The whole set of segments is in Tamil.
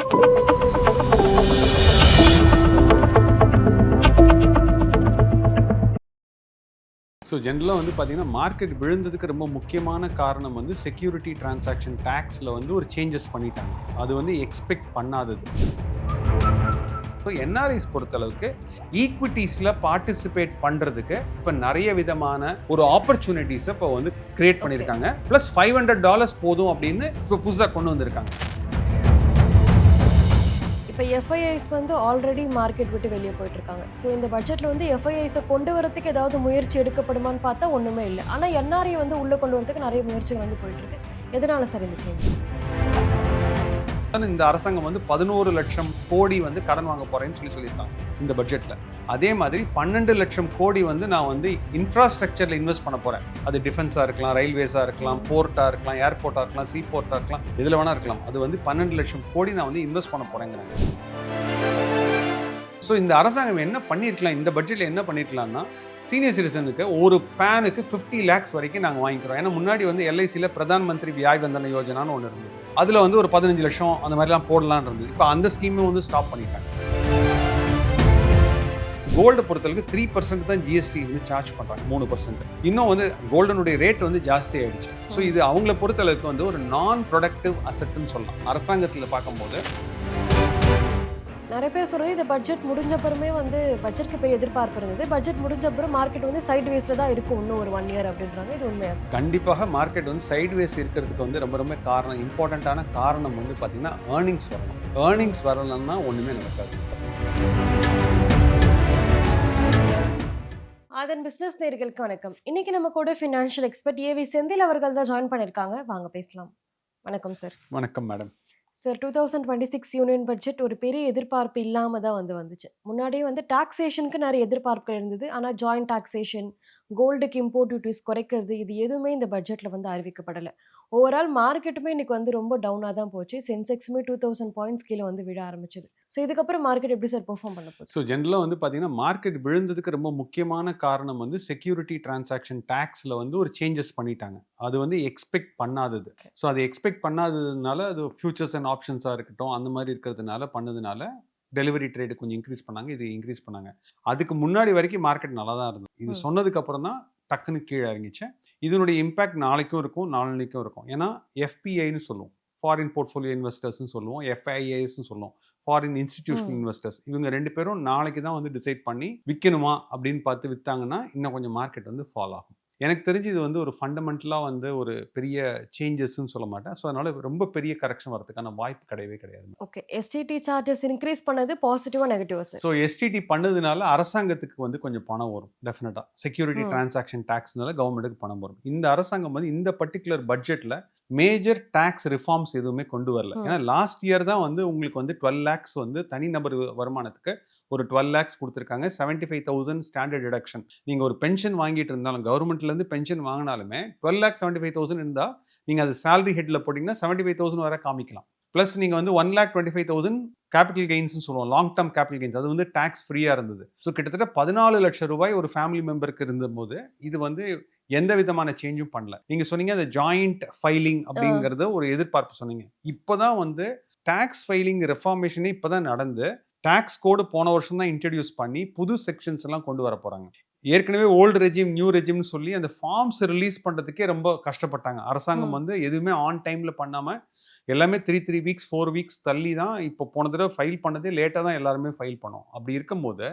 ஸோ ஜென்ரலாக வந்து பார்த்தீங்கன்னா மார்க்கெட் விழுந்ததுக்கு ரொம்ப முக்கியமான காரணம் வந்து செக்யூரிட்டி டிரான்சாக்ஷன் டேக்ஸில் வந்து ஒரு சேஞ்சஸ் பண்ணிட்டாங்க. அது வந்து எக்ஸ்பெக்ட் பண்ணாதது. ஸோ என்ஆர்ஐஸ் பொறுத்தளவுக்கு ஈக்விட்டிஸில் பார்ட்டிசிபேட் பண்ணுறதுக்கு இப்போ நிறைய விதமான ஒரு ஆப்பர்ச்சுனிட்டிஸை இப்போ வந்து கிரியேட் பண்ணியிருக்காங்க. ப்ளஸ் $500 போதும் அப்படின்னு இப்போ புதுசாக கொண்டு வந்திருக்காங்க. இப்போ எஃப்ஐஐஸ் வந்து ஆல்ரெடி மார்க்கெட் விட்டு வெளியே போயிட்டுருக்காங்க. ஸோ இந்த பட்ஜெட்டில் வந்து எஃப்ஐஐஸை கொண்டு வரதுக்கு ஏதாவது முயற்சி எடுக்கப்படுமான்னு பார்த்தா ஒன்றுமே இல்லை. ஆனால் என்ஆர்ஐ வந்து உள்ளே கொண்டு வரதுக்கு நிறைய முயற்சிகள் வந்து போயிட்டுருக்கு. எதனால சார் இந்த சேஞ்ச்? இந்த அரசாங்கம் வந்து 11 லட்சம் கோடி வந்து கடன் வாங்க போறேன்னு சொல்லியிருக்காங்க இந்த பட்ஜெட்ல. அதே மாதிரி 12 லட்சம் கோடி வந்து நான் வந்து இன்ஃப்ராஸ்ட்ரக்சர்ல இன்வெஸ்ட் பண்ண போறேன். அது டிஃபென்ஸா இருக்கலாம், ரயில்வேஸா இருக்கலாம், போர்ட்டா இருக்கலாம், ஏர்போர்ட்டா இருக்கலாம், சீ போர்ட்டா இருக்கலாம், எதுல வேணா இருக்கலாம். அது வந்து 12 லட்சம் கோடி நான் வந்து இன்வெஸ்ட் பண்ண போறேங்கிறாங்க. ஸோ இந்த அரசாங்கம் என்ன பண்ணியிருக்கலாம், இந்த பட்ஜெட்ல என்ன பண்ணியிருக்கலாம்னா, சீனியர் சிட்டிசனுக்கு ஒரு பேனுக்கு 50 lakhs வரைக்கும் நாங்கள் வாங்கிக்கிறோம். ஏன்னா முன்னாடி வந்து எல்ஐசியில் பிரதான் மந்திரி வியாய் வந்தன யோஜனான்னு ஒன்று இருந்தது. அதில் வந்து ஒரு 15 லட்சம் அந்த மாதிரிலாம் போடலான்னு இருந்தது. இப்போ அந்த ஸ்கீமும் வந்து ஸ்டாப் பண்ணிட்டாங்க. கோல்டு பொறுத்தளவுக்கு 3% தான் ஜிஎஸ்டி வந்து சார்ஜ் பண்ணுறாங்க, 3%. இன்னும் வந்து கோல்டனுடைய ரேட் வந்து ஜாஸ்தி ஆயிடுச்சு. ஸோ இது அவங்கள பொறுத்தளவுக்கு வந்து ஒரு நான் ப்ரொடக்டிவ் அசெட்னு சொல்லலாம். அரசாங்கத்தில் பார்க்கும்போது நிறைய பேர் சொல்கிறது இந்த பட்ஜெட் முடிஞ்ச அப்புறமே வந்து பட்ஜெட்க்கு பெரிய எதிர்பார்ப்பு இருந்தது. பட்ஜெட் முடிஞ்ச அப்புறம் மார்க்கெட் வந்து சைட் வேஸில் தான் இருக்கும் இன்னும் ஒரு 1 year அப்படின்றாங்க. இது உண்மையா சார்? கண்டிப்பாக மார்க்கெட் வந்து சைட் வேஸ் இருக்கிறதுக்கு வந்து ரொம்ப காரணம், இம்பார்ட்டண்ட்டான காரணம் வந்து பார்த்தீங்கன்னா ஏர்னிங்ஸ் வரணும். ஏர்னிங்ஸ் வரலன்னா ஒன்றுமே நடக்காது. அதன் பிஸ்னஸ் நேயர்களுக்கு வணக்கம். இன்னைக்கு நம்ம கூட ஃபினான்ஷியல் எக்ஸ்பர்ட் ஏவி செந்தில் அவர்கள் தான் ஜாயின் பண்ணியிருக்காங்க. வாங்க பேசலாம். வணக்கம் சார். வணக்கம் மேடம். சார், 2026 யூனியன் பட்ஜெட் ஒரு பெரிய எதிர்பார்ப்பு இல்லாமல் தான் வந்துச்சு. முன்னாடியே வந்து டாக்ஸேஷனுக்கு நிறைய எதிர்பார்ப்புகள் இருந்தது. ஆனால் ஜாயின்ட் டாக்ஸேஷன், கோல்டுக்கு இம்போர்ட் டியூட்டிஸ் குறைக்கிறது, இது எதுவுமே இந்த பட்ஜெட்டில் வந்து அறிவிக்கப்படலை. ஓவரால் மார்க்கெட்டுமே இன்னைக்கு வந்து ரொம்ப டவுனாக தான் போச்சு. சென்செக்ஸுமே 2000 பாயிண்ட்ஸ் கீழே வந்து விழ ஆரம்பிச்சது. ஸோ இதுக்கப்புறம் மார்க்கெட் எப்படி சார் பெர்ஃபார்ம் பண்ண போகுது? ஸோ ஜென்ரலாக வந்து பார்த்தீங்கன்னா மார்க்கெட் விழுந்ததுக்கு ரொம்ப முக்கியமான காரணம் வந்து செக்யூரிட்டி டிரான்சாக்ஷன் டேக்ஸில் வந்து ஒரு சேஞ்சஸ் பண்ணிட்டாங்க. அது வந்து எக்ஸ்பெக்ட் பண்ணாதது. ஸோ அது எக்ஸ்பெக்ட் பண்ணாததுனால அது ஃபியூச்சர்ஸ் அண்ட் ஆப்ஷன்ஸாக இருக்கட்டும் அந்த மாதிரி இருக்கிறதுனால பண்ணதுனால டெலிவரி ட்ரேடு கொஞ்சம் இன்க்ரீஸ் பண்ணாங்க, இது இன்க்ரீஸ் பண்ணாங்க. அதுக்கு முன்னாடி வரைக்கும் மார்க்கெட் நல்லா தான் இருந்தது. இது சொன்னதுக்கு அப்புறம் தான் டக்குன்னு கீழே இறங்கிச்சு. இதனுடைய இம்பாக்ட் நாளைக்கும் இருக்கும், நாளைக்கும் இருக்கும். ஏன்னா எஃபிஐன்னு சொல்லுவோம், ஃபாரின் போர்ட்ஃபோலியோ இன்வெஸ்டர்ஸ்னு சொல்லுவோம், எஃப்ஐஐஸ்ன்னு சொல்லுவோம், ஃபாரின் இன்ஸ்டிடியூஷனல் இன்வெஸ்டர்ஸ். இவங்க 2 பேரும் நாளைக்கு தான் வந்து டிசைட் பண்ணி விற்கணுமா அப்படின்னு பார்த்து விற்றாங்கன்னா இன்னும் கொஞ்சம் மார்க்கெட் வந்து ஃபால் ஆகும். எனக்கு தெரிஞ்சு இது வந்து ஒரு ஃபண்டமெண்டலாக வந்து ஒரு பெரிய சேஞ்சஸ்ன்னு சொல்ல மாட்டேன். ஸோ அதனால ரொம்ப பெரிய கரெக்ஷன் வரதுக்கான வாய்ப்பு கிடையாது. ஓகே, எஸ்டிடி சார்ஜஸ் இன்க்ரீஸ் பண்ணது பாசிட்டிவா நெகட்டிவா சார்? ஸோ எஸ்டிடி பண்ணதுனால அரசாங்கத்துக்கு வந்து கொஞ்சம் பணம் வரும். டெஃபினட்டாக செக்யூரிட்டி டிரான்சாக்ஷன் டேக்ஸ்னால கவர்மெண்ட்டுக்கு பணம் வரும். இந்த அரசாங்கம் வந்து இந்த பர்டிகுலர் பட்ஜெட்டில் மேஜர் டேக்ஸ் ரிஃபார்ம்ஸ் எதுவுமே கொண்டு வரல. ஏன்னா லாஸ்ட் இயர் தான் வந்து உங்களுக்கு வந்து 12 lakhs வந்து தனிநபர் வருமானத்துக்கு ஒரு 12 lakhs கொடுத்துருக்காங்க. 75,000 ஸ்டாண்டர்ட் டிடக்ஷன். நீங்கள் ஒரு பென்ஷன் வாங்கிட்டு இருந்தாலும், கவர்மெண்ட்லேருந்து பென்ஷன் வாங்கினாலுமே 12,75,000 இருந்தால் நீங்கள் அது சேலரி ஹெட்டில் போட்டிங்கன்னா 75,000 வரை காமிக்கலாம். ப்ளஸ் நீங்கள் வந்து 1,25,000 கேபிட்டல் கெயின்ஸ்னு சொல்லுவோம், லாங் டேர்ம் கேபிட்டல் கெயின்ஸ், அது வந்து டேக்ஸ் ஃப்ரீயாக இருந்தது. ஸோ கிட்டத்தட்ட 14 லட்சம் ரூபாய் ஒரு ஃபேமிலி மெம்பருக்கு இருந்தபோது இது வந்து எந்த விதமான சேஞ்சும் பண்ணல. நீங்க சொன்னீங்க அந்த ஜாயிண்ட் ஃபைலிங் அப்படிங்கறத ஒரு எதிர்பார்ப்பு சொன்னீங்க. இப்போதான் வந்து டாக்ஸ் ஃபைலிங் ரெஃபார்மேஷனே இப்போதான் நடந்து, டாக்ஸ் கோடு போன வருஷம் தான் இன்ட்ரடியூஸ் பண்ணி புது செக்ஷன்ஸ் எல்லாம் கொண்டு வர போறாங்க. ஏற்கனவே ஓல்டு ரெஜிம் நியூ ரெஜிம்னு சொல்லி அந்த ஃபார்ம்ஸ் ரிலீஸ் பண்றதுக்கே ரொம்ப கஷ்டப்பட்டாங்க. அரசாங்கம் வந்து எதுவுமே ஆன் டைம்ல பண்ணாம எல்லாமே 3 weeks 4 weeks தள்ளி தான் இப்போ போன தடவை ஃபைல் பண்ணதே லேட்டாக தான் எல்லாருமே ஃபைல் பண்ணோம். அப்படி இருக்கும்போது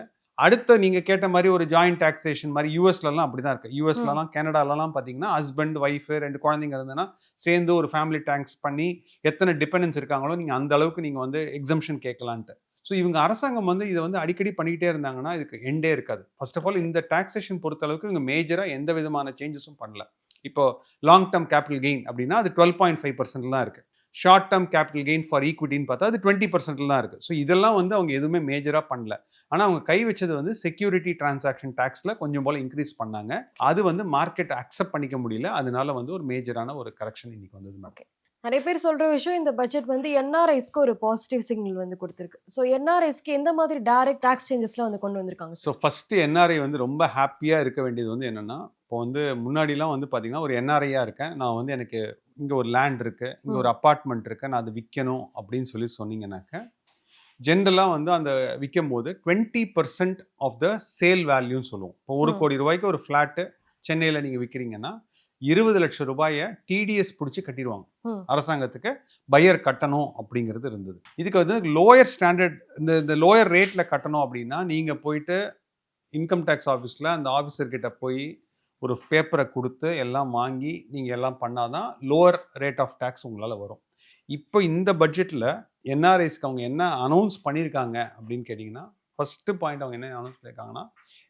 அடுத்த நீங்க கேட்ட மாதிரி ஒரு ஜாயிண்ட் டாக்ஸேஷன் மாதிரி யூஎஸ்லாம் அப்படிதான் இருக்கு. யூஎஸ்லாம் கனடாலலாம் பார்த்தீங்கன்னா ஹஸ்பண்ட் ஒய்ஃப் 2 குழந்தைங்க இருந்ததுன்னா சேர்ந்து ஒரு ஃபேமிலி டேக்ஸ் பண்ணி எத்தனை டிபெண்டன்ஸ் இருக்காங்களோ நீங்கள் அந்த அளவுக்கு நீங்கள் வந்து எக்ஸம்ஷன் கேட்கலான்ட்டு. ஸோ இவங்க அரசாங்கம் வந்து இதை வந்து அடிக்கடி பண்ணிக்கிட்டே இருந்தாங்கன்னா இதுக்கு எண்டே இருக்காது. ஃபர்ஸ்ட் ஆஃப் ஆல் இந்த டாக்ஸேஷன் பொறுத்த அளவுக்கு இவங்க மேஜராக எந்த விதமான சேஞ்சஸும் பண்ணல. இப்போ லாங் டேர்ம் கேபிட்டல் கெயின் அப்படின்னா அது 12.5% தான் இருக்கு. Short term capital gain for ஈக்விட்டின்னு பார்த்தா அது 20% தான் இருக்குது. ஸோ இதெல்லாம் வந்து அவங்க எதுவுமே மேஜராக பண்ணல. ஆனால் அவங்க கை வச்சது வந்து செக்யூரிட்டி டிரான்சாக்ஷன் டேக்ஸில் கொஞ்சம் போல் இன்க்ரீஸ் பண்ணாங்க. அது வந்து மார்க்கெட் அக்செப்ட் பண்ணிக்க முடியல. அதனால வந்து ஒரு மேஜரான ஒரு கரெக்ஷன் இன்னைக்கு வந்தது. ஓகே, நிறைய பேர் சொல்கிற விஷயம் இந்த பட்ஜெட் வந்து என்ஆர்ஐஸ்க்கு ஒரு பாசிட்டிவ் சிக்னல் வந்து கொடுத்துருக்கு. ஸோ என்ஆர்ஐஸ்க்கு எந்த மாதிரி டைரக்ட் டாக்ஸ் சேஞ்சஸ்லாம் வந்து கொண்டு வந்திருக்காங்க? ஸோ ஃபஸ்ட்டு என்ஆர்ஐ வந்து ரொம்ப ஹாப்பியாக இருக்க வேண்டியது வந்து என்னென்னா, இப்போ வந்து முன்னாடிலாம் வந்து பார்த்தீங்கன்னா ஒரு என்ஆர்ஐயாக இருக்கேன், நான் வந்து எனக்கு இங்கே ஒரு லேண்ட் இருக்கு, இங்கே ம். ஒரு அப்பார்ட்மெண்ட் இருக்கு, நான் அது விற்கணும் அப்படின்னு சொல்லி சொன்னீங்கன்னாக்க ஜென்ரலாக வந்து அந்த விற்கும் போது 20% ஆஃப் த சேல் வேல்யூன்னு சொல்லுவோம். இப்போ ம். ₹1,00,00,000 ஒரு ஃப்ளாட்டு சென்னையில் நீங்கள் விற்கிறீங்கன்னா 20 லட்சம் ரூபாயை டிடிஎஸ் பிடிச்சி கட்டிடுவாங்க. ம். அரசாங்கத்துக்கு பையர் கட்டணும் அப்படிங்கிறது இருந்தது. இதுக்கு வந்து லோயர் ஸ்டாண்டர்ட் இந்த லோயர் ரேட்டில் கட்டணும் அப்படின்னா நீங்கள் போயிட்டு இன்கம் டேக்ஸ் ஆஃபீஸில் அந்த ஆஃபீஸர்கிட்ட போய் ஒரு பேப்பரை கொடுத்து எல்லாம் வாங்கி நீங்கள் எல்லாம் பண்ணாதான் லோவர் ரேட் ஆஃப் டேக்ஸ் உங்களால் வரும். இப்போ இந்த பட்ஜெட்டில் என்ஆர்ஐஸ்க்கு அவங்க என்ன அனௌன்ஸ் பண்ணியிருக்காங்க அப்படின்னு கேட்டிங்கன்னா, ஃபஸ்ட்டு பாயிண்ட் அவங்க என்ன அனௌன்ஸ் பண்ணியிருக்காங்கன்னா,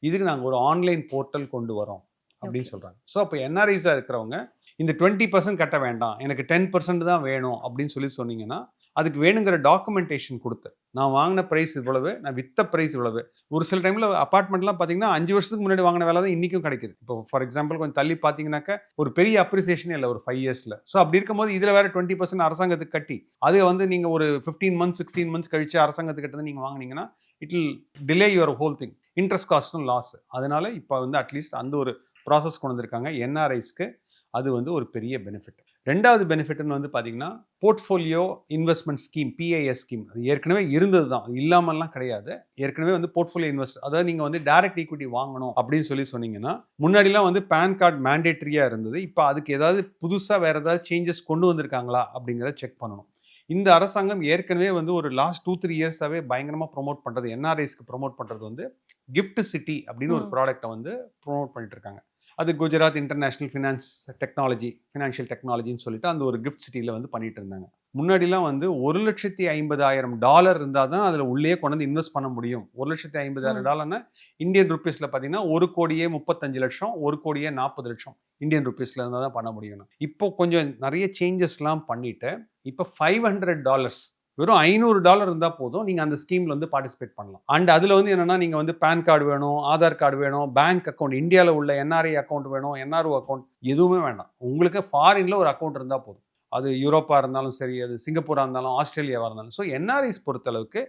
இதுக்கு நாங்கள் ஒரு ஆன்லைன் போர்ட்டல் கொண்டு வரோம் அப்படின்னு ஓகே. சொல்கிறாங்க. ஸோ அப்போ என்ஆர்ஐஸாக இருக்கிறவங்க இந்த 20% கட்ட வேண்டாம், எனக்கு 10% தான் வேணும் அப்படின்னு சொல்லி சொன்னீங்கன்னா, அதுக்கு வேணுங்கிற டாக்குமெண்டேஷன் கொடுத்து, நான் வாங்கின ப்ரைஸ் இவ்வளவு, நான் வித்த ப்ரைஸ் இவ்வளவு. ஒரு சில டைமில் அப்பார்ட்மெண்ட்லாம் பார்த்தீங்கன்னா 5 வருஷத்துக்கு முன்னாடி வாங்கின வேலை தான் இன்றைக்கும் கிடைக்குது. இப்போ ஃபார் எக்ஸாம்பிள் கொஞ்சம் தள்ளி பார்த்தீங்கன்னாக்க ஒரு பெரிய அப்ரிசியேஷனே இல்லை ஒரு 5 இயர்ஸில். ஸோ அப்படி இருக்கும்போது இதில் வேறு 20% அரசாங்கத்துக்கு கட்டி, அது வந்து நீங்கள் ஒரு 15 மந்த்ஸ் 16 மந்த்ஸ் கழிச்சு அரசாங்கத்துக்கு கிட்ட நீங்கள் வாங்கினீங்கன்னா it will delay your whole thing. Interest காஸ்ட்டும் லாஸ். அதனால இப்போ வந்து அட்லீஸ்ட் அந்த ஒரு ப்ராசஸ் கொண்டு வந்திருக்காங்க. என்ஆர்ஐஸ்க்கு அது வந்து ஒரு பெரிய பெனிஃபிட். ரெண்டாவது பெனிஃபிட்னு வந்து பார்த்தீங்கன்னா, portfolio investment scheme, BIS scheme. அது ஏற்கனவே இருந்தது தான், அது இல்லாமல்லாம் கிடையாது. ஏற்கனவே வந்து போர்ட்ஃபோலியோ இன்வெஸ்ட், அதாவது நீங்கள் வந்து டைரக்ட் ஈக்விட்டி வாங்கணும் அப்படின்னு சொல்லி சொன்னீங்கன்னா, முன்னாடிலாம் வந்து பேன் கார்டு மேண்டேட்டரியாக இருந்தது. இப்போ அதுக்கு ஏதாவது புதுசாக வேறு ஏதாவது சேஞ்சஸ் கொண்டு வந்திருக்காங்களா அப்படிங்கிறத செக் பண்ணணும். இந்த அரசாங்கம் ஏற்கனவே வந்து ஒரு லாஸ்ட் 2-3 இயர்ஸாகவே பயங்கரமாக ப்ரொமோட் பண்ணுறது, என்ஆர்ஐஸ்க்கு ப்ரொமோட் பண்ணுறது வந்து கிஃப்ட் சிட்டி அப்படின்னு ஒரு ம். ப்ராடக்ட்டை வந்து ப்ரொமோட் பண்ணிட்டு இருக்காங்க. அது குஜராத் இன்டர்நேஷனல் ஃபினான்ஷியல் டெக்னாலஜின்னு சொல்லிட்டு அந்த ஒரு கிஃப்ட் சிட்டியில் வந்து பண்ணிட்டு இருந்தாங்க. முன்னாடிலாம் வந்து $1,50,000 இருந்தால் தான் அதில் உள்ளே கொண்டு வந்து இன்வெஸ்ட் பண்ண முடியும். ம். $1,50,000 இந்தியன் ருப்பீஸில் பார்த்தீங்கன்னா 1,35,00,000, 1,40,00,000 இந்தியன் ருப்பீஸில் இருந்தால் தான் பண்ண முடியும். இப்போ கொஞ்சம் நிறைய சேஞ்சஸ்லாம் பண்ணிட்டு இப்போ $500, வெறும் $500 இருந்தால் போதும், நீங்கள் அந்த ஸ்கீமில் வந்து பார்ட்டிசிபேட் பண்ணலாம். அண்ட் அதில் வந்து என்னென்னா, நீங்கள் வந்து பேன் கார்டு வேணும், ஆதார் கார்டு வேணும், பேங்க் அக்கௌண்ட், இந்தியாவில் உள்ள என்ஆர்ஐ அக்கௌண்ட் வேணும், என்ஆர்ஓ அக்கௌண்ட் எதுவுமே வேண்டாம். உங்களுக்கு ஃபாரினில் ஒரு அக்கௌண்ட் இருந்தால் போதும். அது யூரோப்பாக இருந்தாலும் சரி, அது சிங்கப்பூராக இருந்தாலும், ஆஸ்திரேலியாவாக இருந்தாலும். ஸோ என்ஆர்ஐஸ் பொறுத்தளவுக்கு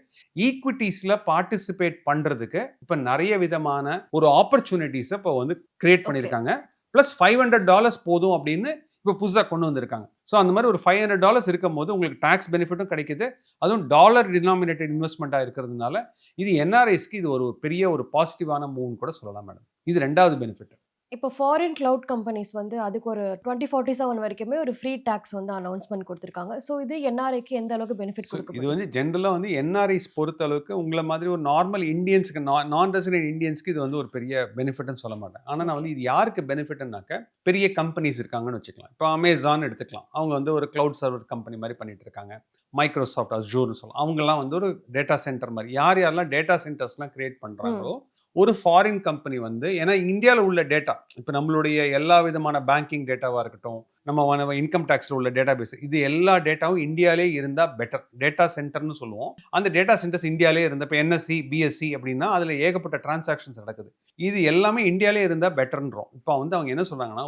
ஈக்விட்டிஸில் பார்ட்டிசிபேட் பண்ணுறதுக்கு இப்போ நிறைய விதமான ஒரு ஆப்பர்ச்சுனிட்டிஸை இப்போ வந்து கிரியேட் ஓகே. பண்ணியிருக்காங்க. ப்ளஸ் $500 போதும் அப்படின்னு இப்போ புதுசாக கொண்டு வந்திருக்காங்க. ஸோ அந்த மாதிரி ஒரு $500 இருக்கும்போது உங்களுக்கு டாக்ஸ் பெனிஃபிட்டும் கிடைக்குது. அதுவும் டாலர் டினாமினேட்டட் இன்வெஸ்ட்மெண்ட்டாக இருக்கிறதுனால இது என்ஆர்ஐஸ்க்கு இது ஒரு பெரிய ஒரு பாசிட்டிவான மூவ்னு கூட சொல்லலாம் மேடம். இது ரெண்டாவது பெனிஃபிட். இப்போ ஃபாரின் கிளவுட் கம்பெனிஸ் வந்து அதுக்கு ஒரு 2047 வரைக்குமே ஒரு ஃப்ரீ டாக்ஸ் வந்து அனௌன்ஸ்மெண்ட் கொடுத்துருக்காங்க. ஸோ இது என்ஆர்ஐக்கு எந்த அளவுக்கு பெனிஃபிட் ஸோ கொடுக்க இது போகுது? வந்து ஜென்ரலாக வந்து என்ஆர்ஐஸ் பொறுத்த அளவுக்கு உங்களை மாதிரி ஒரு நார்மல் இந்தியன்ஸுக்கு, நான் ரெசிடென்ட் இந்தியன்ஸ்க்கு இது வந்து ஒரு பெரிய பெனிஃபிட்னு சொல்ல மாட்டேன். ஆனால் நான் ஓகே. வந்து இது யாருக்கு பெனிஃபிட்னாக்க, பெரிய கம்பெனிஸ் இருக்காங்கன்னு வச்சுக்கலாம். இப்போ அமேசான் எடுத்துக்கலாம். அவங்க வந்து ஒரு கிளவுட் சர்வர் கம்பெனி மாதிரி பண்ணிட்டு இருக்காங்க. மைக்ரோசாஃப்ட் அஸ்யூர்னு சொல்லலாம். அவங்கெல்லாம் வந்து ஒரு டேட்டா சென்டர் மாதிரி. யார் யாரெல்லாம் டேட்டா சென்டர்ஸ்லாம் கிரியேட் பண்ணுறாங்களோ, ஒரு ஃபாரின் கம்பெனி வந்து, ஏன்னா இந்தியாவில் உள்ள டேட்டா, இப்போ நம்மளுடைய எல்லா விதமான பேங்கிங் டேட்டாவாக இருக்கட்டும், நம்ம இன்கம் டேக்ஸில் உள்ள டேட்டா பேஸ், இது எல்லா டேட்டாவும் இந்தியாவிலே இருந்தால் பெட்டர். டேட்டா சென்டர்னு சொல்லுவோம். அந்த டேட்டா சென்டர்ஸ் இந்தியாவிலே இருந்தால், இப்போ என்எஸ்சி பிஎஸ்சி அப்படின்னா அதில் ஏகப்பட்ட டிரான்சாக்ஷன்ஸ் நடக்குது. இது எல்லாமே இந்தியாவிலே இருந்தால் பெட்டர்ன்றோம். இப்போ வந்து அவங்க என்ன சொல்கிறாங்கன்னா,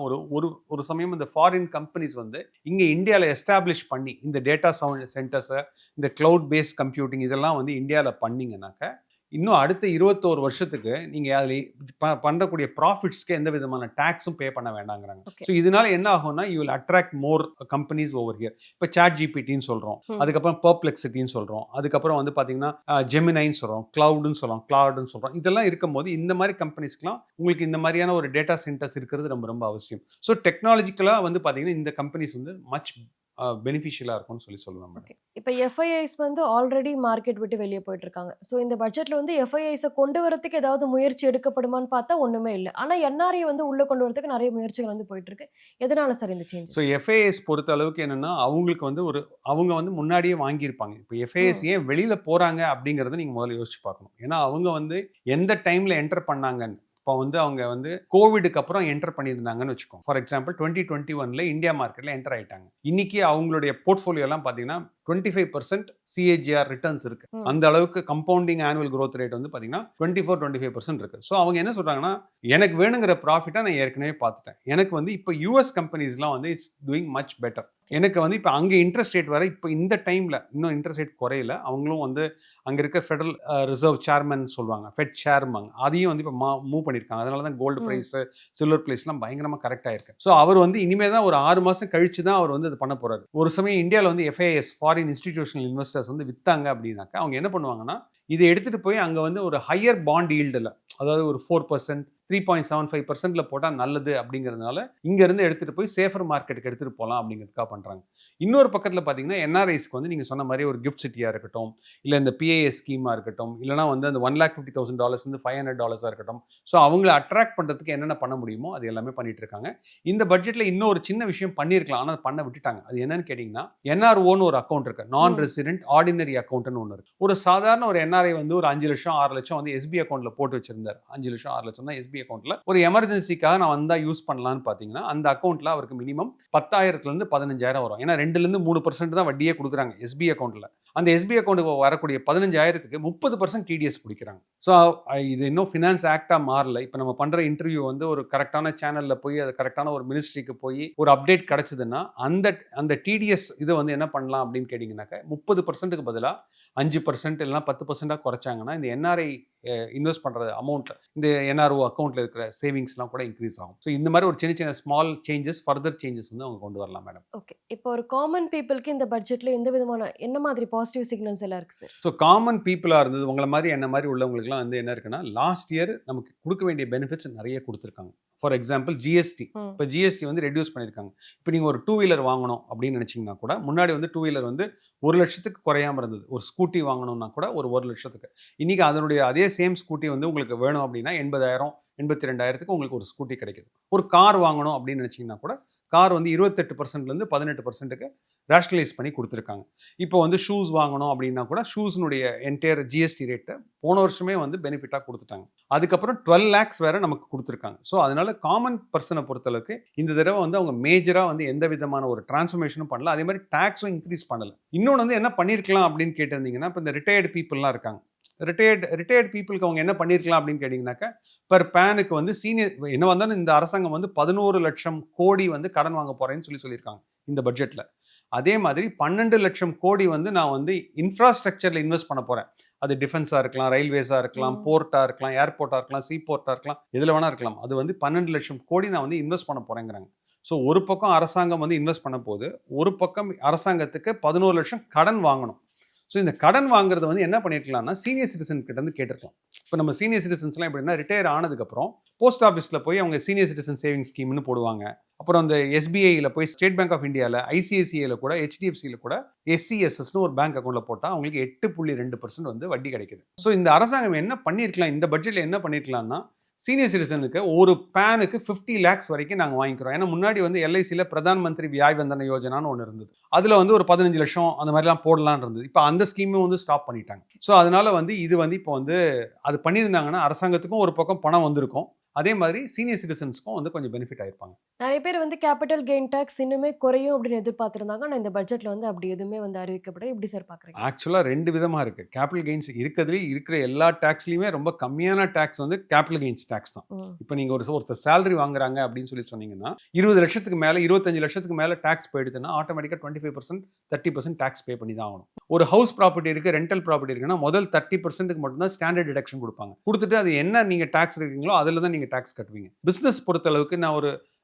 ஒரு சமயம் இந்த ஃபாரின் கம்பெனிஸ் வந்து இங்கே இந்தியாவில் எஸ்டாப்ளிஷ் பண்ணி இந்த டேட்டா சென்டர்ஸை, இந்த கிளவுட் பேஸ்ட் கம்ப்யூட்டிங் இதெல்லாம் வந்து இந்தியாவில் பண்ணிங்கனாக்க, இன்னும் அடுத்த 21 வருஷத்துக்கு நீங்கள் அதில் பண்ணக்கூடிய ப்ராஃபிட்ஸ்க்கு எந்த விதமான டேக்ஸும் பே பண்ண வேண்டாங்கிறாங்க. ஓகே. ஸோ இதனால என்ன ஆகும்னா, you will attract more companies over here. இப்போ சாட் ஜிபிடின்னு சொல்கிறோம், அதுக்கப்புறம் பெர்ப்ளெக்சிட்டின்னு சொல்கிறோம், அதுக்கப்புறம் வந்து பார்த்தீங்கன்னா ஜெமினைன்னு சொல்கிறோம், கிளவுடுன்னு சொல்கிறோம். இதெல்லாம் இருக்கும்போது இந்த மாதிரி கம்பெனிஸ்க்குலாம் உங்களுக்கு இந்த மாதிரியான ஒரு டேட்டா சென்டர்ஸ் இருக்கிறது ரொம்ப ரொம்ப அவசியம். ஸோ டெக்னாலஜிக்கலாக வந்து பார்த்தீங்கன்னா இந்த கம்பெனிஸ் வந்து மச் பெனிஃபிஷியலாக இருக்கும்னு சொல்லுவாங்க மேடம். ஓகே. இப்போ எஃப்ஐஐஸ் வந்து ஆல்ரெடி மார்க்கெட் விட்டு வெளியே போயிட்டு இருக்காங்க. ஸோ இந்த பட்ஜெட்ல வந்து எஃப்ஐஐஸை கொண்டு வரதுக்கு ஏதாவது முயற்சி எடுக்கப்படுமான்னு பார்த்தா ஒண்ணுமே இல்ல. ஆனா என்ஆர்ஐ வந்து உள்ள கொண்டு வரதுக்கு நிறைய முயற்சிகள் வந்து போயிட்டு இருக்கு. எதனால சார் இந்த ஸோ சேஞ்சஸ்? எஃப்ஐஎஸ் பொறுத்த அளவுக்கு என்னன்னா, அவங்களுக்கு வந்து அவங்க வந்து முன்னாடியே வாங்கியிருப்பாங்க. இப்போ எஃப்ஐஎஸ் ஏன் வெளியில போறாங்க அப்படிங்கிறத நீங்க முதல்ல யோசிச்சு பார்க்கணும். ஏன்னா அவங்க வந்து எந்த டைம்ல என்டர் பண்ணாங்கன்னு, இப்போ வந்து அவங்க வந்து கோவிடுக்கு அப்புறம் என்டர் பண்ணியிருந்தாங்கன்னு வச்சுக்கோங்க. ஃபார் எக்ஸாம்பிள் 2021 இந்தியா மார்க்கெட்ல என்டர் ஆயிட்டாங்க. இன்னைக்கு அவங்களுடைய போர்ட்ஃபோலியோ எல்லாம் பார்த்தீங்கன்னா 25% சிஏஜிஆர் ரிட்டர்ன்ஸ் இருக்கு. அந்த அளவுக்கு கம்பவுண்டிங் ஆனுவல் growth ரேட் வந்து பார்த்தீங்கன்னா 24-25% இருக்கு. ஸோ அவங்க என்ன சொல்றாங்கன்னா, எனக்கு வேணுங்கிற ப்ராஃபிட்டா நான் ஏற்கனவே பார்த்துட்டேன். எனக்கு வந்து இப்போ யூஎஸ் கம்பெனிஸ்லாம் வந்து இட்ஸ் டூயிங் மச் பெட்டர். எனக்கு வந்து இப்போ அங்கே இன்ட்ரெஸ்ட் ரேட் வர இப்போ இந்த டைமில் இன்னும் இன்ட்ரெஸ்ட் ரேட் குறையல. அவங்களும் வந்து அங்கே இருக்க ஃபெடரல் ரிசர்வ் சேர்மன் சொல்லுவாங்க, ஃபெட் சேர்மாங்க, அதையும் வந்து இப்போ மூவ் பண்ணியிருக்காங்க. அதனால தான் கோல்டு ம். ப்ரைஸ், சில்வர் ப்ரைஸ்லாம் பயங்கரமாக கரெக்ட் ஆயிருக்கு. ஸோ அவர் வந்து இனிமே தான் ஒரு 6 மாதம் கழிச்சு தான் அவர் வந்து இது பண்ண போறாரு. ஒரு சமயம் இந்தியாவில் வந்து FIIs ஃபாரின் இன்ஸ்டிடியூஷனல் இன்வெஸ்டர்ஸ் வந்து வித்தாங்க அப்படின்னாக்கா அவங்க என்ன பண்ணுவாங்கன்னா, இதை எடுத்துட்டு போய் அங்கே வந்து ஒரு ஹையர் பாண்ட் ஈல்டில், அதாவது ஒரு 4%, 3.75%ல போட்டால் நல்லது அப்படிங்கிறதுனால இங்கேருந்து எடுத்துகிட்டு போய் சேஃபர் மார்க்கெட்டுக்கு எடுத்துகிட்டு போகலாம் அப்படிங்கிறதுக்காக பண்ணுறாங்க. இன்னொரு பக்கத்தில் பார்த்தீங்கன்னா NRIஸ்க்கு வந்து நீங்கள் சொன்ன மாதிரி ஒரு கிஃப்ட் சிட்டியாக இருக்கட்டும், இல்லை இந்த PIS ஸ்கீமாக இருக்கட்டும், இல்லைனா வந்து அந்த $1,50,000 வந்து $500 இருக்கட்டும், ஸோ அவங்கள அட்ராக்ட் பண்ணுறதுக்கு என்னென்ன பண்ண முடியுமோ அது எல்லாமே பண்ணிட்டு இருக்காங்க. இந்த பட்ஜெட்டில் இன்னும் ஒரு சின்ன விஷயம் பண்ணியிருக்கலாம், ஆனால் பண்ண விட்டுட்டாங்க. அது என்னன்னு கேட்டிங்கன்னா, NROன்னு ஒரு அக்கௌண்ட் இருக்கு, நான் ரெசிடென்ட் ஆர்டினரி அக்கௌண்ட்னு ஒன்று இருக்கு. ஒரு சாதாரண ஒரு NRI வந்து ஒரு 5 லட்சம் 6 லட்சம் வந்து SBI அக்கௌண்ட்ல போட்டு வச்சிருந்தார். 5 லட்சம் 6 லட்சம் தான் SBI அக்கௌண்ட்ல ஒரு எமர்ஜென்சிக்காக நான் வந்தா யூஸ் பண்ணலாம்னு பார்த்தீங்கன்னா, அந்த அக்கௌண்ட்ல அவருக்கு மினிமம் 10,000லேருந்து 15,000 வரும். ஏன்னா 2லேருந்து 3% தான் வட்டியே கொடுக்குறாங்க SBI அக்கௌண்ட்ல. அந்த SBI அக்கௌண்ட்டுக்கு வரக்கூடிய 15,000க்கு 30% TDS பிடிக்கிறாங்க. ஸோ இது இன்னும் ஃபினான்ஸ் ஆக்டா மாறல. இப்போ நம்ம பண்ற இன்டர்வியூ வந்து ஒரு கரெக்டான சேனல்ல போய் அது கரெக்டான ஒரு மினிஸ்ட்ரிக்கு போய் ஒரு அப்டேட் கிடைச்சதுன்னா அந்த அந்த TDS இதை வந்து என்ன பண்ணலாம் அப்படின்னு கேட்டிங்கன்னாக்கா 30%க்கு பதிலா 5% இல்லைனா 10% குறைச்சாங்கன்னா இந்த NRI இன்வெஸ்ட் பண்ற அமௌண்ட், இந்த NRO அக்கௌண்ட்ல இருக்கிற சேவிங்ஸ்லாம் கூட இன்க்ரீஸ் ஆகும். ஸோ இந்த மாதிரி ஒரு சின்ன சின்ன ஸ்மால் சேஞ்சஸ், ஃபர்தர் சேஞ்சஸ் வந்து அவங்க கொண்டு வரலாம் மேடம். ஓகே. இப்போ ஒரு காமன் பீப்பிள்க்கு இந்த பட்ஜெட்ல எந்த விதமான என்ன மாதிரி பாசிட்டிவ் சிக்னல்ஸ் எல்லாம் இருக்கு சார்? ஸோ காமன் பீப்புளாக இருந்தது உங்களை மாதிரி என்ன மாதிரி உள்ளவங்களுக்குலாம் வந்து என்ன இருக்குன்னா, லாஸ்ட் இயர் நமக்கு கொடுக்க வேண்டிய பெனிஃபிட்ஸ் நிறைய கொடுத்துருக்காங்க. For example GST. இப்போ GST வந்து ரெடியூஸ் பண்ணியிருக்காங்க. இப்போ நீங்கள் ஒரு 2 வீலர் வாங்கணும் அப்படின்னு நினச்சிங்கன்னா கூட, முன்னாடி வந்து 2 வீலர் வந்து 1 லட்சத்துக்கு குறையாமல் இருந்தது. ஒரு ஸ்கூட்டி வாங்கணும்னா கூட ஒரு 1 லட்சத்துக்கு. இன்னைக்கு அதனுடைய அதே சேம் ஸ்கூட்டி வந்து உங்களுக்கு வேணும் அப்படின்னா 80,000 82,000க்கு உங்களுக்கு ஒரு ஸ்கூட்டி கிடைக்குது. ஒரு கார் வாங்கணும் அப்படின்னு நினச்சிங்கன்னா கூட கார் வந்து 28%லேருந்து 18%க்கு ரேஷனலைஸ் பண்ணி கொடுத்துருக்காங்க. இப்போ வந்து ஷூஸ் வாங்கணும் அப்படின்னா கூட ஷூஸ்னுடைய என்டையர் GST ரேட்டை போன வருஷமே வந்து பெனிஃபிட்டாக கொடுத்துட்டாங்க. அதுக்கப்புறம் 12 lakhs வேற நமக்கு கொடுத்துருக்காங்க. ஸோ அதனால காமன் பர்சனை பொறுத்தளவுக்கு இந்த தடவை வந்து அவங்க மேஜராக வந்து எந்த விதமான ஒரு டிரான்ஸ்ஃபர்மேஷனும் பண்ணல, அதே மாதிரி டேக்ஸும் இன்க்ரீஸ் பண்ணல. இன்னொன்று வந்து என்ன பண்ணியிருக்கலாம் அப்படின்னு கேட்டிருந்தீங்கன்னா, இப்போ இந்த ரிட்டையர்டு பீப்புளெலாம் இருக்காங்க. ரிட்டையர்டு பீப்புளுக்கு அவங்க என்ன பண்ணியிருக்கலாம் அப்படின்னு கேட்டிங்கனாக்கா, பெர் பேனுக்கு வந்து சீனியர் என்ன வந்தாலும் இந்த அரசாங்கம் வந்து 11 லட்சம் கோடி வந்து கடன் வாங்க போறேன்னு சொல்லியிருக்காங்க இந்த பட்ஜெட்ல. அதே மாதிரி 12 லட்சம் கோடி வந்து நான் வந்து இன்ஃப்ராஸ்ட்ரக்சர்ல இன்வெஸ்ட் பண்ண போறேன். அது டிஃபென்ஸா இருக்கலாம், ரயில்வேஸா இருக்கலாம், போர்ட்டா இருக்கலாம், ஏர்போர்ட்டா இருக்கலாம், சீ போர்ட்டா இருக்கலாம், எதுல வேணா இருக்கலாம். அது வந்து 12 லட்சம் கோடி நான் வந்து இன்வெஸ்ட் பண்ண போறேங்கிறாங்க. ஸோ ஒரு பக்கம் அரசாங்கம் வந்து இன்வெஸ்ட் பண்ண போது, ஒரு பக்கம் அரசாங்கத்துக்கு 11 லட்சம் கடன் வாங்கணும். ஸோ இந்த கடன் வாங்குறது வந்து என்ன பண்ணிருக்கலாம்னா, சீனியர் சிட்டிசன் கிட்ட இருந்து கேட்டிருக்கலாம். இப்போ நம்ம சீனியர் சிட்டிசன்ஸ்லாம் எப்படின்னா, ரிட்டையர் ஆனதுக்கப்புறம் போஸ்ட் ஆஃபீஸில் போய் அவங்க சீனியர் சிட்டிசன் சேவிங் ஸ்கீம்னு போடுவாங்க. அப்புறம் அந்த SBIயில் போய் ஸ்டேட் பேங்க் ஆஃப் இந்தியாவில், ICICIயில் கூட, HDFCயில் கூட SCSSன்னு ஒரு பேங்க் அக்கௌண்ட்டில் போட்டால் அவங்களுக்கு 8.2% வந்து வட்டி கிடைக்குது. ஸோ இந்த அரசாங்கம் என்ன பண்ணியிருக்கலாம், இந்த பட்ஜெட்டில் என்ன பண்ணியிருக்கலாம்னா, சீனியர் சிட்டிசனுக்கு ஒரு பேனுக்கு 50 lakhs வரைக்கும் நாங்கள் வாங்கிக்கிறோம். ஏன்னா முன்னாடி வந்து LICயில் பிரதான் மந்திரி வியாய் வந்தன யோஜனான்னு ஒன்று இருந்தது. அதில் வந்து ஒரு 15 லட்சம் அந்த மாதிரிலாம் போடலான்னு இருந்தது. இப்போ அந்த ஸ்கீமும் வந்து ஸ்டாப் பண்ணிட்டாங்க. ஸோ அதனால வந்து இது வந்து இப்போ வந்து அது பண்ணியிருந்தாங்கன்னா அரசாங்கத்துக்கும் ஒரு பக்கம் பணம் வந்திருக்கும். அதே மாதிரி சீனியர் சிட்டிசன்ஸ்க்கும் வந்து கொஞ்சம் பெனிஃபிட் ஆயிருப்பாங்க. நிறைய பேர் வந்து கேபிட்டல் கெயின் டாக்ஸ் இன்னுமே குறையும் அப்படின்னு எதிர்பார்த்திருந்தாங்க. ஆனா இந்த பட்ஜெட்ல வந்து அப்படி எதுவுமே வந்து அறிவிக்கப்பட எப்படி சார் பார்க்குறீங்க? ஆக்சுவலா 2 விதமா இருக்கு. கேபிட்டல் கெயின்ஸ் இருக்கிறதுலயே இருக்கிற எல்லா டாக்ஸ்லயுமே ரொம்ப கம்மியான டாக்ஸ் வந்து கேபிட்டல் கெயின்ஸ் டாக்ஸ் தான். இப்போ நீங்க ஒருத்தர் சேலரி வாங்குறாங்க அப்படின்னு சொன்னீங்கன்னா 20 லட்சத்துக்கு மேல 25 லட்சத்துக்கு மேல டாக்ஸ் போயிடுதுன்னா ஆட்டோமேட்டிக்கா 25% 30% டாக்ஸ் பே பண்ணி தான் ஆகணும். ஒரு ஹவுஸ் ப்ராப்பர்ட்டி இருக்கு, ரெண்டல் ப்ராப்பர்ட்டி இருக்குன்னா முதல் 30%க்கு மட்டும் தான் ஸ்டாண்டர்ட் டிடக்ஷன் கொடுப்பாங்க. கொடுத்துட்டு அது என்ன நீங்க டாக்ஸ் இருக்கீங்களோ அதுல தான் நீங்க டாக்ஸ் கட்டுவீங்க. பிசினஸ் பொறுத்த அளவுக்கு நான்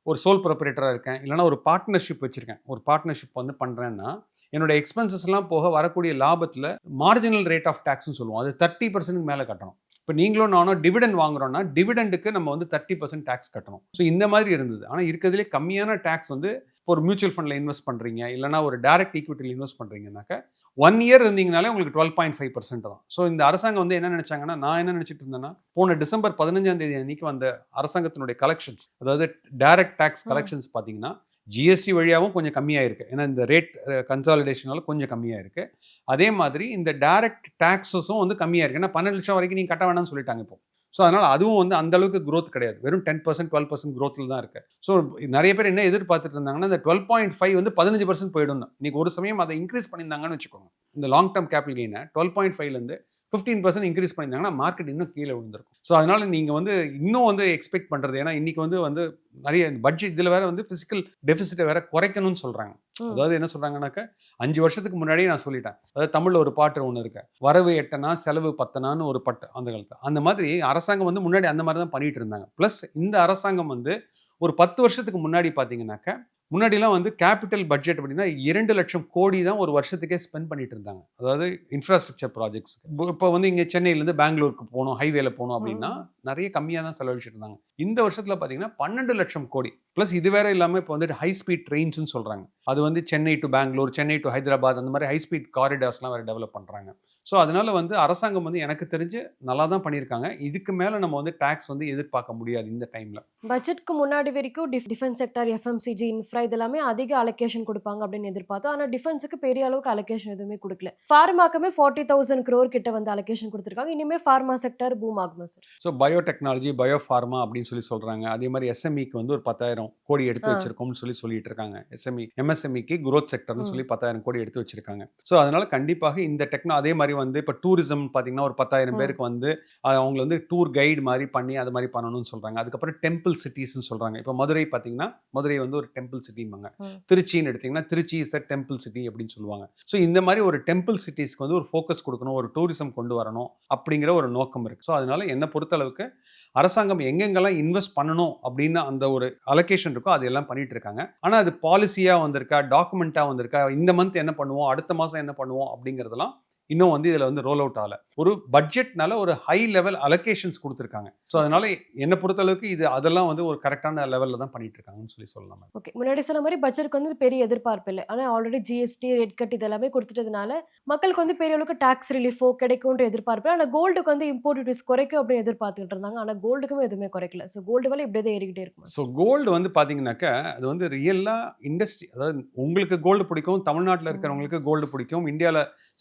ஒரு சோல் ப்ரொப்ரேட்டராக இருக்கேன், இல்லைனா ஒரு பார்ட்னர்ஷிப் வச்சிருக்கேன், ஒரு பார்ட்னர்ஷிப் வந்து பண்ணுறேன்னா என்னோட எக்ஸ்பென்சஸ்லாம் போக வரக்கூடிய லாபத்தில் மார்ஜினல் ரேட் ஆஃப் டேக்ஸ்னு சொல்லுவோம், அது 30%க்கு மேலே கட்டணும். இப்போ நீங்களும் நானும் டிவிடெண்ட் வாங்குறோம்னா டிவிடெண்டுக்கு நம்ம வந்து 30% டேக்ஸ் கட்டணும். ஸோ இந்த மாதிரி இருந்தது. ஆனால் இருக்கிறதுலே கம்மியான டேக்ஸ் வந்து இப்போ ஒரு மியூச்சுவல் ஃபண்டில் இன்வெஸ்ட் பண்ணுறீங்க, இல்லைனா ஒரு டைரக்ட் ஈக்விட்டியில் இன்வெஸ்ட் பண்ணுறீங்கன்னாக்க 1 year இருந்தீங்கனாலே உங்களுக்கு 12.5% தான். ஸோ இந்த அரசாங்கம் வந்து என்ன நினைச்சாங்கன்னா, நான் என்ன நினைச்சிட்டு இருந்தேன்னா, போன டிசம்பர் 15ஆம் தேதி அன்னைக்கு வந்த அரசாங்கத்தினுடைய கலெக்ஷன்ஸ், அதாவது டைரக்ட் டேக்ஸ் கலெக்ஷன்ஸ் பார்த்தீங்கன்னா GST வழியாகவும் கொஞ்சம் கம்மியாக இருக்குது. ஏன்னா இந்த ரேட் கன்சாலிடேஷனால கொஞ்சம் கம்மியாக இருக்குது. அதே மாதிரி இந்த டைரக்ட் டேக்ஸஸும் வந்து கம்மியாக இருக்குது. ஏன்னா 12 லட்சம் வரைக்கும் நீங்கள் கட்ட வேணாம்னு சொல்லிட்டாங்க இப்போ. ஸோ அதனால் அதுவும் வந்து அந்த அளவுக்கு growth கிடையாது, வெறும் 10% 12% growthல தான் இருக்குது. ஸோ நிறைய பேர் என்ன எதிர்பார்த்துட்டு இருந்தாங்கன்னா, இந்த 12.5 வந்து 15% போயிடும். இன்னைக்கு ஒரு சமயம் அதை இன்க்ரீஸ் பண்ணியிருந்தாங்கன்னு வச்சுக்கோங்க, இந்த லாங் டேர்ம் கேபிட்டல் கெயினை 12.5லேருந்து 15% இன்க்ரீஸ் பண்ணியிருந்தாங்கன்னா மார்க்கெட் இன்னும் கீழே விழுந்திருக்கும். ஸோ அதனால நீங்கள் வந்து இன்னும் வந்து எக்ஸ்பெக்ட் பண்ணுறது, ஏன்னா இன்னைக்கு வந்து நிறைய பட்ஜெட் இதில் வேற வந்து ஃபிசிக்கல் டெபிசிட்டை வேற குறைக்கணும்னு சொல்கிறாங்க. ம். அதாவது என்ன சொல்கிறாங்கன்னாக்கா 5 வருஷத்துக்கு முன்னாடியே நான் சொல்லிட்டேன். அதாவது தமிழில் ஒரு பாட்டு ஒன்று இருக்கு, வரவு எட்டனா செலவு பத்தனான்னு ஒரு பட்டு அந்த காலத்தில். அந்த மாதிரி அரசாங்கம் வந்து முன்னாடி அந்த மாதிரி தான் பண்ணிட்டு இருந்தாங்க. ப்ளஸ் இந்த அரசாங்கம் வந்து ஒரு 10 வருஷத்துக்கு முன்னாடி பார்த்தீங்கன்னாக்கா, முன்னாடிலாம் வந்து கேபிட்டல் பட்ஜெட் அப்படின்னா 2,00,000 கோடி தான் ஒரு வருஷத்துக்கே ஸ்பெண்ட் பண்ணிட்டு இருந்தாங்க. அதாவது இன்ஃப்ராஸ்ட்ரக்சர் ப்ராஜெக்ட்ஸ். இப்போ வந்து இங்கே சென்னையிலேருந்து பெங்களூருக்கு போகணும், ஹைவேல போகணும் அப்படின்னா ம். நிறைய கம்மியாக தான் செலவழிச்சிட்டு இருந்தாங்க. இந்த வருஷத்தில் பார்த்தீங்கன்னா 12,00,000 கோடி. ப்ளஸ் இது வேற இல்லாமல் இப்போ வந்துட்டு ஹை ஸ்பீட் ட்ரெயின்ஸ்னு சொல்கிறாங்க. அது வந்து சென்னை டு பெங்களூர், சென்னை டு ஹைதராபாத் அந்த மாதிரி ஹை ஸ்பீட் காரிடார்ஸ்லாம் வேறு டெவலப் பண்ணுறாங்க. ஸோ அதனால வந்து அரசாங்கம் வந்து எனக்கு தெரிஞ்சு நல்லா தான் பண்ணியிருக்காங்க. இதுக்கு மேலே நம்ம வந்து டாக்ஸ் வந்து எதிர்பார்க்க முடியாது இந்த டைமில். பட்ஜெட்க்கு முன்னாடி வரைக்கும் டிஃபென்ஸ் செக்டார், எஃப்எம்சிஜி, இன்ஃப்ரா இதெல்லாமே அதிக அலோகேஷன் குடுப்பாங்க அப்படின்னு எதிர்பார்த்தோம். ஆனா டிஃபென்ஸ்க்கு பெரிய அளவுக்கு அலோகேஷன் எதுவுமே குடுக்கல. ஃபார்மாக்குமே 40,000 crore கிட்ட வந்து அலோகேஷன் குடுத்திருக்காங்க. இனிமே ஃபார்மா செக்டார் பூம் ஆகுமா சார்? ஸோ பயோடெக்னாலஜி, பயோஃபார்மா அப்படின்னு சொல்றாங்க. அதே மாதிரி எஸ்எம்இக்கு வந்து ஒரு 10,000 கோடி எடுத்து ஆ. வச்சிருக்கோம்னு சொல்லிட்டு இருக்காங்க. எம்எஸ்எம்இக்கு குரோத் செக்டர்னு ம். சொல்லி 10,000 கோடி எடுத்து வச்சிருக்காங்க. ஸோ அதனால கண்டிப்பாக இந்த அதே மாதிரி வந்து இப்போ டூரிசம் பார்த்தீங்கன்னா ஒரு 10,000 ம். பேருக்கு வந்து அவங்கள வந்து டூர் கைடு மாதிரி பண்ணி அது மாதிரி பண்ணணும்னு சொல்றாங்க. அதுக்கப்புறம் டெம்பிள் சிட்டிஸ்ன்னு சொல்றாங்க. இப்போ மதுரை பார்த்தீங்கன்னா மதுரை வந்து ஒரு டெம்பிள் சிட்டிம்பாங்க. ம். திருச்சின்னு எடுத்தீங்கன்னா Trichy is a temple city அப்படின்னு சொல்லுவாங்க. ஸோ இந்த மாதிரி ஒரு டெம்பிள் சிட்டிஸ்க்கு வந்து ஒரு ஃபோக்கஸ் கொடுக்கணும், ஒரு டூரிசம் கொண்டு வரணும் அப்படிங்கிற ஒரு நோக்கம் இருக்கு. ஸோ அதனால என்ன பொறுத்தளவுக்கு அரசாங்கம் எங்கெங்கெல்லாம் இன்வெஸ்ட் பண்ணணும் அப்படின்னு அந்த ஒரு அலோகேஷன் இருக்கோ அது எல்லாம் பண்ணிட்டு இருக்காங்க. ஆனா அது பாலிசியா வந்திருக்கா, டாக்குமெண்டா வந்திருக்கா, இந்த மந்த் என்ன பண்ணுவோம், அடுத்த மாசம் என்ன பண்ணுவோம் அப்படிங்கிறதெல்லாம் இன்னும் வந்து இதுல வந்து ரோல் அவுட் ஆகல. ஒரு பட்ஜெட்னால ஒரு ஹை லெவல் அலோகேஷன்ஸ் கொடுத்திருக்காங்க. ஸோ அதனால என்ன பொறுத்தளவுக்கு இது அதெல்லாம் வந்து ஒரு கரெக்டான லெவல்ல தான் பண்ணிட்டு இருக்காங்கன்னு சொல்லலாம். ஓகே. முன்னாடி சொன்ன மாரி பட்ஜெட்க்கு வந்து பெரிய எதிர்பார்ப்பு இல்ல. ஆனா ஆல்ரெடி ஜிஎஸ்டி, ரெட் கட் இது எல்லாமே குடுத்துட்டதுனால, மக்களுக்கு வந்து பெரிய அளவுக்கு டாக்ஸ் ரிலீஃபோ கிடைக்குன்ற எதிர்பார்ப்பு. ஆனா கோல்டுக்கு வந்து இம்போர்ட் டியூட்டிஸ் குறைக்கும் அப்படின்னு எதிர்பார்த்துட்டு இருந்தாங்க. ஆனா கோல்டுக்குமே எதுவுமே குறைக்கல. சோ கோல்டு விலை இப்படியே தான் ஏறிக்கிட்டே இருக்குமா ஸோ சார்? கோல்டு வந்து பார்த்தீங்கன்னாக்கா, அது வந்து ரியலா இண்டஸ்ட்ரி, அதாவது உங்களுக்கு கோல்டு பிடிக்கும், தமிழ்நாட்டில ம். இருக்கிறவங்களுக்கு கோல்டு பிடிக்கும்,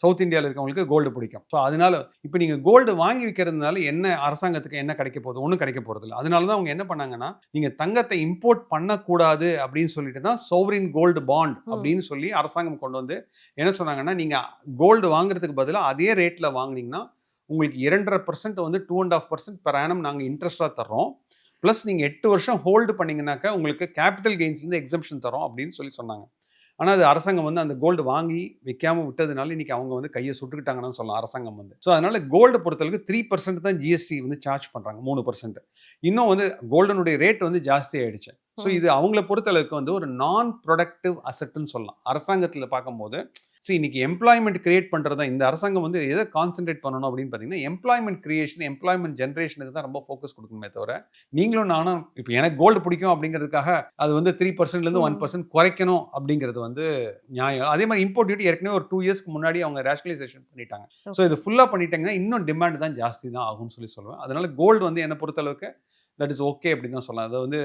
சவுத் இந்தியால இருக்கிறவங்களுக்கு கோல்டு பிடிக்கும். ஸோ அதனால இப்ப நீங்க கோல்டு வாங்கி விக்கிறதுனால என்ன அரசாங்கத்துக்கு என்ன கிடைக்க போகுது? ஒண்ணும் கிடைக்க போறதில்ல. அதனால தான் அவங்க என்ன பண்ணாங்கன்னா, நீங்க தங்கத்தை இம்போர்ட் பண்ணக்கூடாது அப்படின்னு சொல்லிட்டு தான் சோவரின் கோல்டு பாண்ட் ம். அப்படின்னு சொல்லி அரசாங்கம் கொண்டு வந்து என்ன சொன்னாங்கன்னா, நீங்க கோல்டு வாங்குறதுக்கு பதிலா அதே ரேட்ல வாங்குனீங்கன்னா, உங்களுக்கு 2.5% வந்து 2.5% பெர் ஆனம் நாங்க இன்ட்ரெஸ்ட்டா தர்றோம். பிளஸ் நீங்க 8 வருஷம் ஹோல்டு பண்ணீங்கன்னாக்கா உங்களுக்கு கேபிட்டல் கெயின்ஸ்லேருந்து எக்ஸம்ஷன் தரோம் அப்படின்னு சொன்னாங்க. ஆனா அது அரசாங்கம் வந்து அந்த கோல்டு வாங்கி வைக்காம விட்டதுனால இன்னைக்கு அவங்க வந்து கையை சுட்டுக்கிட்டாங்கன்னு சொல்லலாம் அரசாங்கம் வந்து. ஸோ அதனால கோல்டு பொறுத்தளவுக்கு 3% தான் ஜிஎஸ்டி வந்து சார்ஜ் பண்றாங்க, 3%. இன்னும் வந்து கோல்டனுடைய ரேட் வந்து ஜாஸ்தி ஆயிடுச்சு. ஸோ ம். இது அவங்கள பொறுத்தளவுக்கு வந்து ஒரு நான் ப்ரொடக்டிவ் அசெட்னு சொல்லலாம். அரசாங்கத்தில் பார்க்கும்போது இன்னைக்கு எம்ப்ளாய்மெண்ட் கிரியேட் பண்றது தான் இந்த அரசாங்கம் வந்து எதை கான்சென்ட்ரேட் பண்ணணும் அப்படின்னு பார்த்தீங்கன்னா, எம்ப்ளாய்மெண்ட் கிரியேஷன், எம்ப்ளாய்மெண்ட் ஜென்ரேஷனுக்கு தான் ரொம்ப ஃபோக்கஸ் கொடுக்கணுமே தவிர, நீங்களும் நானும் இப்போ எனக்கு கோல்டு பிடிக்கும் அப்படிங்கிறதுக்காக அது வந்து 3%லேருந்து ம். 1% குறைக்கணும் அப்படிங்கிறது வந்து நியாயம். அதே மாதிரி இம்போர்ட் டியூட்டி ஏற்கனவே ஒரு 2 இயர்ஸ்க்கு முன்னாடி அவங்க ரேஷனலைசேஷன் பண்ணிட்டாங்க. So okay. இது ஃபுல்லாக பண்ணிட்டாங்கன்னா இன்னும் டிமாண்ட் தான் ஜாஸ்தி தான் ஆகும்னு சொல்லுவேன். அதனால கோல்டு வந்து என்ன பொறுத்தளவுக்கு தட் இஸ் ஓகே அப்படின்னு தான் சொல்லலாம். அது வந்து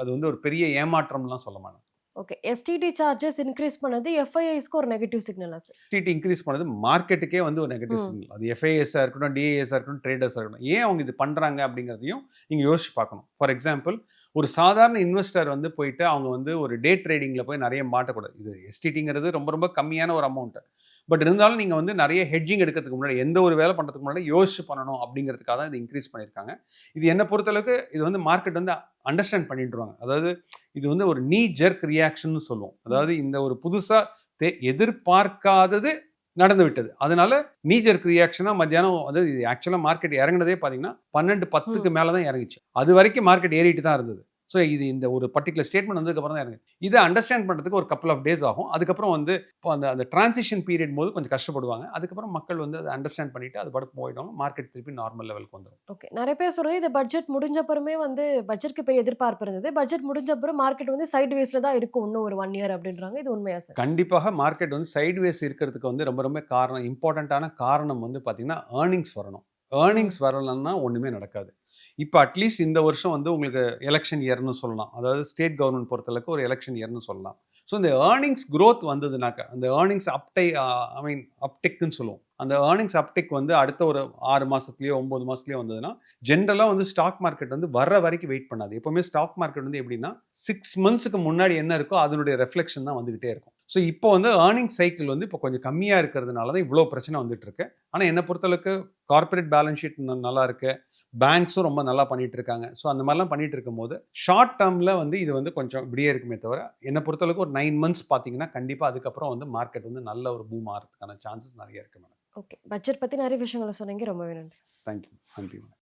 அது வந்து ஒரு பெரிய ஏமாற்றம்லாம் சொல்ல மாட்டேன். ஓகே. எஸ்டிடி சார்ஜஸ் இன்கிரீஸ் பண்ணது எஃப்ஐஐஸ்க்கு ஒரு நெகட்டிவ் சிக்னலா சார்? எஸ்டிடி இன்க்ரீஸ் பண்ணது மார்க்கெட்டுக்கே வந்து ஒரு நெகட்டிவ் ம். சிக்னல். அது எஃப்ஐஎஸ்ஸா இருக்கட்டும், டிஐஎஸ்ஸா இருக்கட்டும், ட்ரேடர்ஸா இருக்கட்டும். ஏன் அவங்க இது பண்றாங்க அப்படிங்கிறதையும் நீங்க யோசிச்சு பார்க்கணும். ஃபார் எக்ஸாம்பிள் ஒரு சாதாரண இன்வெஸ்டர் வந்து போயிட்டு அவங்க வந்து ஒரு டே ட்ரேடிங்ல போய் நிறைய மாட்டக்கூடாது. இது எஸ்டிடிங்கிறது ரொம்ப ரொம்ப கம்மியான ஒரு அமௌண்ட். பட் இருந்தாலும் நீங்க வந்து நிறைய ஹெட்ஜிங் எடுக்கிறதுக்கு முன்னாடி, எந்த ஒரு வேலை பண்றதுக்கு முன்னாடி யோசிச்சு பண்ணணும் அப்படிங்கிறதுக்காக தான் இது இன்க்ரீஸ் பண்ணியிருக்காங்க. இது என்ன பொறுத்தளவுக்கு இது வந்து மார்க்கெட் வந்து அண்டர்ஸ்டாண்ட் பண்ணிட்டுருவாங்க. அதாவது இது வந்து ஒரு நீ ஜெர்க் ரியாக்ஷன்னு சொல்லுவோம். ம். அதாவது இந்த ஒரு புதுசா எதிர்பார்க்காதது நடந்து விட்டது. அதனால நீ ஜெர்க் ரியாக்ஷனா மத்தியானம், அதாவது இது ஆக்சுவலா மார்க்கெட் இறங்குனதே பார்த்தீங்கன்னா 12:10க்கு ம். மேல தான் இறங்குச்சு. அதுவரைக்கும் மார்க்கெட் ஏறிட்டு தான் இருந்தது. ஸோ இது இந்த ஒரு பர்ட்டிகுலர் ஸ்டேட்மெண்ட் வந்ததுக்கு அப்புறம் தான் இறங்குது. இத அண்டர்ஸ்டாண்ட் பண்றதுக்கு ஒரு கப்பிள் ஆஃப் டேஸ் ஆகும். அதுக்கப்புறம் வந்து இப்போ அந்த அந்த டிரான்சிஷன் பீரியட் போது கொஞ்சம் கஷ்டப்படுவாங்க. அதுக்கப்புறம் மக்கள் வந்து அத அண்டர்ஸ்டாண்ட் பண்ணிட்டு அது பாட்டுக்கு போயிடுவாங்க. மார்க்கெட் திருப்பி நார்மல் லெவலுக்கு வந்துரும். ஓகே. நெறைய பேர் சொல்றது இது பட்ஜெட் முடிஞ்ச அப்புறமே வந்து பட்ஜெட்க்கு பெரிய எதிர்பார்ப்பு இருந்தது. பட்ஜெட் முடிஞ்ச அப்புறம் மார்க்கெட் வந்து சைட் வேஸ்ல தான் இருக்கும் இன்னும் ஒரு 1 இயர் அப்படின்றாங்க. இது உண்மையா சார்? கண்டிப்பாக மார்க்கெட் வந்து சைட்வேஸ் இருக்கிறதுக்கு வந்து ரொம்ப ரொம்ப இம்பார்ட்டன்ட்டான காரணம் வந்து பார்த்தீங்கன்னா, ஏர்னிங்ஸ் வரணும். ம். ஏர்னிங்ஸ் வரலன்னா ஒண்ணுமே நடக்காது. இப்ப அட்லீஸ்ட் இந்த வருஷம் வந்து உங்களுக்கு எலக்ஷன் இயர்ன்னு சொல்லலாம். அதாவது ஸ்டேட் கவர்ன்மென்ட் பொறுத்தளவுக்கு ஒரு எலக்ஷன் இயர்ன்னு சொல்லலாம். ஸோ இந்த ஏர்னிங்ஸ் குரோத் வந்ததுனாக்க, அந்த ஏர்னிங்ஸ் ஐ மீன் அப்டிக்ன்னு சொல்லுவோம். அந்த ஏர்னிங்ஸ் அப்டிக் வந்து அடுத்த ஒரு 6 மாசத்துலயோ, 9 மாசத்துலயோ வந்ததுன்னா, ஜெனரலா வந்து ஸ்டாக் மார்க்கெட் வந்து வர்ற வரைக்கும் வெயிட் பண்ணாது. எப்பவுமே ஸ்டாக் மார்க்கெட் வந்து எப்படின்னா, 6 மந்த்ஸ்க்கு முன்னாடி என்ன இருக்கோ அதனுடைய ரிஃப்ளெக்ஷன் தான் வந்துகிட்டே இருக்கும். ஸோ இப்போ வந்து ஏர்னிங் சைக்கிள் வந்து இப்போ கொஞ்சம் கம்மியாக இருக்கிறதுனால தான் இவ்வளோ பிரச்சனை வந்துட்டு இருக்கு. ஆனால் என்னை பொறுத்தளவுக்கு கார்ப்பரேட் பேலன்ஸ் ஷீட் நல்லா இருக்கு, பேங்க்ஸும் ரொம்ப நல்லா பண்ணிட்டு இருக்காங்க. ஸோ அந்த மாதிரிலாம் பண்ணிட்டு இருக்கும்போது ஷார்ட் டேர்மில் வந்து இது வந்து கொஞ்சம் இப்படியே இருக்குமே தவிர, என்னை பொறுத்தளவுக்கு ஒரு 9 மந்த்ஸ் பார்த்தீங்கன்னா கண்டிப்பாக அதுக்கப்புறம் வந்து மார்க்கெட் வந்து நல்ல ஒரு பூம் ஆகிறதுக்கான சான்சஸ் நிறைய இருக்கு மேடம். ஓகே. பட்ஜெட் பத்தி நிறைய விஷயங்கள சொன்னீங்க. ரொம்பவே நன்றி. தேங்க்யூ. நன்றி மேடம்.